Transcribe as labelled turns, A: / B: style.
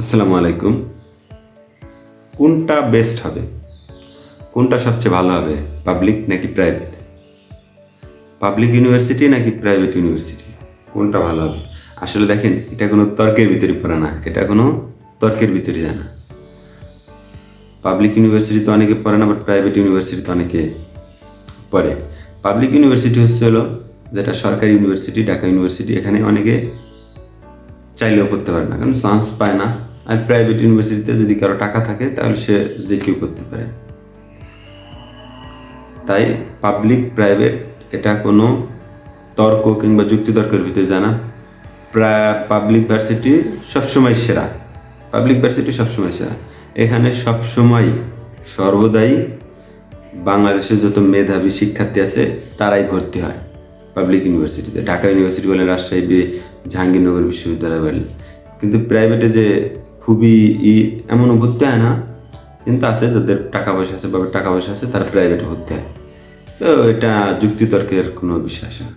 A: আসসালামু আলাইকুম। কোনটা বেস্ট হবে, কোনটা সবচেয়ে ভালো হবে, পাবলিক নাকি প্রাইভেট? পাবলিক ইউনিভার্সিটি নাকি প্রাইভেট ইউনিভার্সিটি, কোনটা ভালো হবে? আসলে দেখেন, এটা কোনো তর্কের ভিতরে পড়ে না, এটা কোনো তর্কের ভিতরে যায় না। পাবলিক ইউনিভার্সিটিতে অনেকে পড়ে না, বাট প্রাইভেট ইউনিভার্সিটিতে অনেকে পড়ে। পাবলিক ইউনিভার্সিটি হলো যেটা সরকারি ইউনিভার্সিটি, ঢাকা ইউনিভার্সিটি, এখানে অনেকে চাইলেও করতে পারে না, কারণ চান্স পায় না। আর প্রাইভেট ইউনিভার্সিটিতে যদি কারো টাকা থাকে তাহলে সে যে কেউ করতে পারে। তাই পাবলিক প্রাইভেট এটা কোনো তর্ক কিংবা যুক্তিতর্কের ভিতরে জানা। পাবলিক ভার্সিটি সবসময় সেরা, পাবলিক ভার্সিটি সবসময় সেরা। এখানে সবসময় সর্বদাই বাংলাদেশের যত মেধাবী শিক্ষার্থী আছে তারাই ভর্তি হয় পাবলিক ইউনিভার্সিটিতে। ঢাকা ইউনিভার্সিটি বলেন, রাজশাহী জাহাঙ্গীরনগর বিশ্ববিদ্যালয় বলেন। কিন্তু প্রাইভেটে যে খুবই এমনও ভর্তি হয় না, কিন্তু আছে যাদের টাকা পয়সা আছে, বাবার টাকা পয়সা আছে, তারা প্রাইভেটে ভর্তি হয়। তো এটা যুক্তিতর্কের কোনো বিষয় আসে না।